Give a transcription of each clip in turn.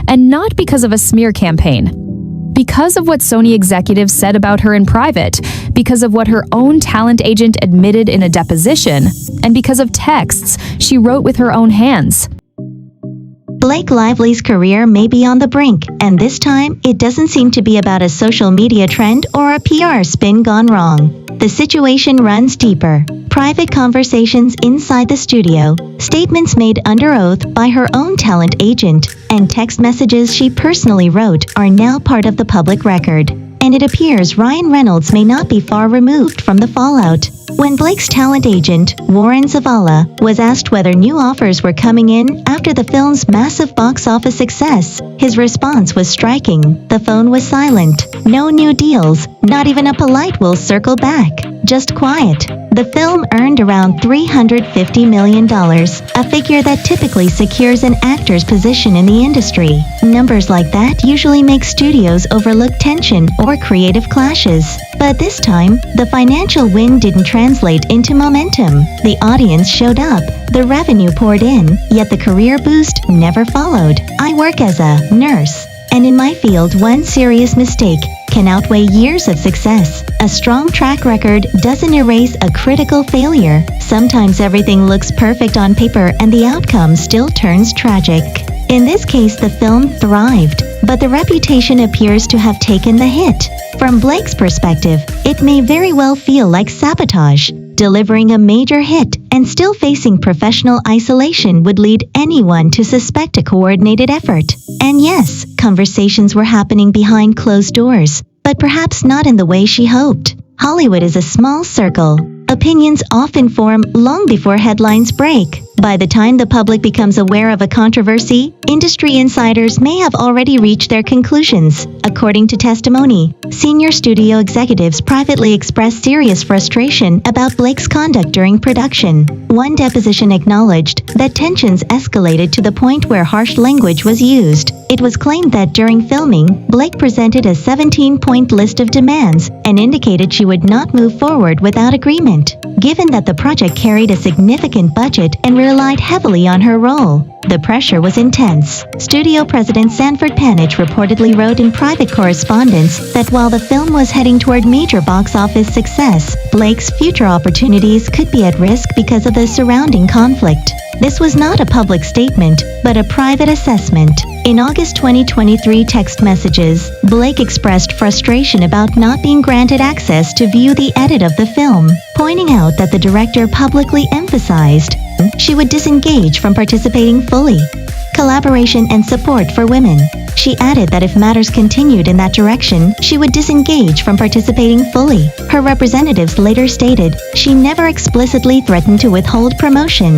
and not because of a smear campaign. Because of what Sony executives said about her in private, because of what her own talent agent admitted in a deposition, and because of texts she wrote with her own hands. Blake Lively's career may be on the brink, and this time it doesn't seem to be about a social media trend or a PR spin gone wrong. The situation runs deeper. Private conversations inside the studio, statements made under oath by her own talent agent, and text messages she personally wrote are now part of the public record. And it appears Ryan Reynolds may not be far removed from the fallout. When Blake's talent agent, Warren Zavala, was asked whether new offers were coming in after the film's massive box office success, his response was striking. The phone was silent. No new deals, not even a polite "we'll circle back." Just quiet. The film earned around $350 million, a figure that typically secures an actor's position in the industry. Numbers like that usually make studios overlook tension or creative clashes. But this time, the financial win didn't translate into momentum. The audience showed up, the revenue poured in, yet the career boost never followed. I work as a nurse, and in my field, one serious mistake can outweigh years of success. A strong track record doesn't erase a critical failure. Sometimes everything looks perfect on paper and the outcome still turns tragic. In this case, the film thrived, but the reputation appears to have taken the hit. From Blake's perspective, it may very well feel like sabotage. Delivering a major hit and still facing professional isolation would lead anyone to suspect a coordinated effort. And yes, conversations were happening behind closed doors, but perhaps not in the way she hoped. Hollywood is a small circle. Opinions often form long before headlines break. By the time the public becomes aware of a controversy, industry insiders may have already reached their conclusions. According to testimony, senior studio executives privately expressed serious frustration about Blake's conduct during production. One deposition acknowledged that tensions escalated to the point where harsh language was used. It was claimed that during filming, Blake presented a 17-point list of demands and indicated she would not move forward without agreement. Given that the project carried a significant budget and relied heavily on her role, the pressure was intense. Studio president Sanford Panich reportedly wrote in private correspondence that while the film was heading toward major box office success, Blake's future opportunities could be at risk because of the surrounding conflict. This was not a public statement, but a private assessment. In August 2023 text messages, Blake expressed frustration about not being granted access to view the edit of the film, pointing out that the director publicly emphasized she would disengage from participating fully. Collaboration and support for women. She added that if matters continued in that direction, she would disengage from participating fully. Her representatives later stated she never explicitly threatened to withhold promotion,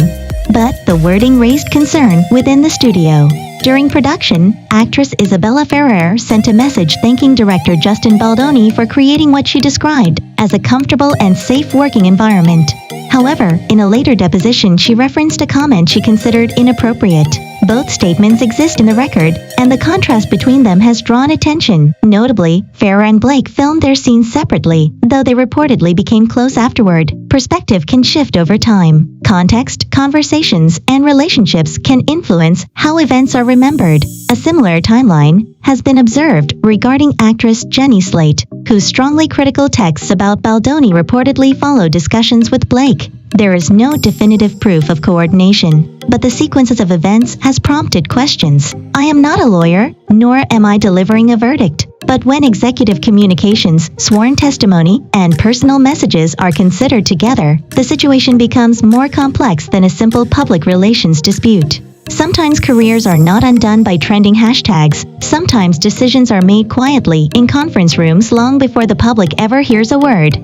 but the wording raised concern within the studio. During production, actress Isabella Ferrer sent a message thanking director Justin Baldoni for creating what she described as a comfortable and safe working environment. However, in a later deposition, she referenced a comment she considered inappropriate. Both statements exist in the record, and the contrast between them has drawn attention. Notably, Ferrer and Blake filmed their scenes separately, though they reportedly became close afterward. Perspective can shift over time. Context, conversations, and relationships can influence how events are remembered. A similar timeline has been observed regarding actress Jenny Slate, whose strongly critical texts about Baldoni reportedly followed discussions with Blake. There is no definitive proof of coordination, but the sequences of events has prompted questions. I am not a lawyer, nor am I delivering a verdict. But when executive communications, sworn testimony, and personal messages are considered together, the situation becomes more complex than a simple public relations dispute. Sometimes careers are not undone by trending hashtags. Sometimes decisions are made quietly in conference rooms long before the public ever hears a word.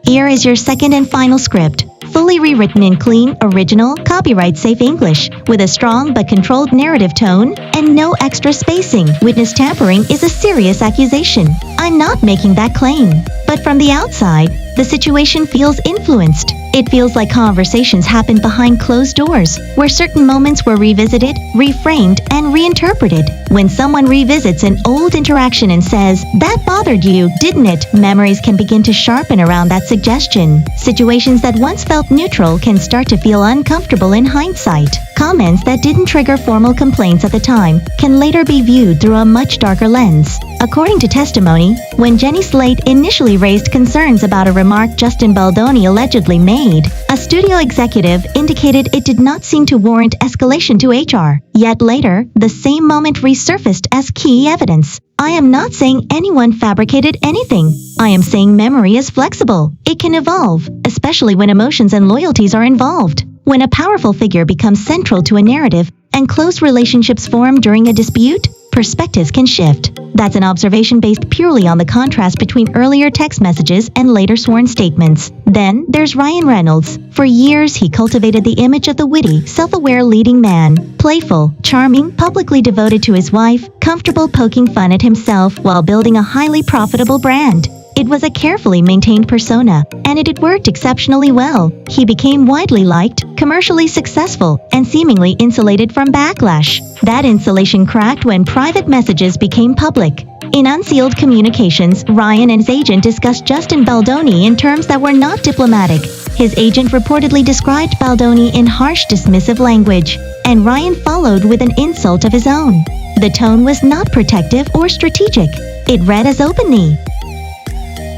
Here is your second and final script, fully rewritten in clean, original, copyright-safe English, with a strong but controlled narrative tone and no extra spacing. Witness tampering is a serious accusation. I'm not making that claim. But from the outside, the situation feels influenced. It feels like conversations happened behind closed doors, where certain moments were revisited, reframed, and reinterpreted. When someone revisits an old interaction and says, "That bothered you, didn't it?" memories can begin to sharpen around that suggestion. Situations that once felt neutral can start to feel uncomfortable in hindsight. Comments that didn't trigger formal complaints at the time can later be viewed through a much darker lens. According to testimony, when Jenny Slate initially raised concerns about a remark Justin Baldoni allegedly made, a studio executive indicated it did not seem to warrant escalation to HR. Yet later, the same moment resurfaced as key evidence. I am not saying anyone fabricated anything. I am saying memory is flexible. It can evolve, especially when emotions and loyalties are involved. When a powerful figure becomes central to a narrative and close relationships form during a dispute, perspectives can shift. That's an observation based purely on the contrast between earlier text messages and later sworn statements. Then there's Ryan Reynolds. For years, he cultivated the image of the witty, self-aware leading man. Playful, charming, publicly devoted to his wife, comfortable poking fun at himself while building a highly profitable brand. It was a carefully maintained persona, and it had worked exceptionally well. He became widely liked, commercially successful, and seemingly insulated from backlash. That insulation cracked when private messages became public. In unsealed communications, Ryan and his agent discussed Justin Baldoni in terms that were not diplomatic. His agent reportedly described Baldoni in harsh, dismissive language, and Ryan followed with an insult of his own. The tone was not protective or strategic. It read as openly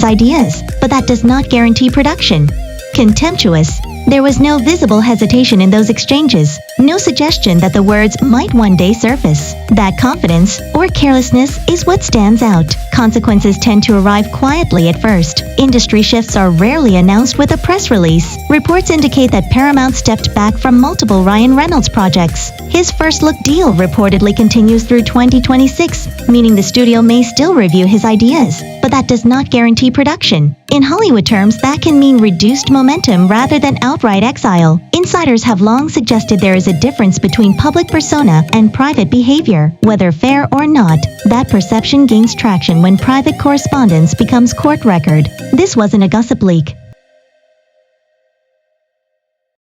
ideas, but that does not guarantee production. Contemptuous. There was no visible hesitation in those exchanges, no suggestion that the words might one day surface. That confidence or carelessness is what stands out. Consequences tend to arrive quietly at first. Industry shifts are rarely announced with a press release. Reports indicate that Paramount stepped back from multiple Ryan Reynolds projects. His first look deal reportedly continues through 2026, meaning the studio may still review his ideas, but that does not guarantee production. In Hollywood terms, that can mean reduced momentum rather than outright exile. Insiders have long suggested there is a difference between public persona and private behavior. Whether fair or not, that perception gains traction when private correspondence becomes court record. This wasn't a gossip leak.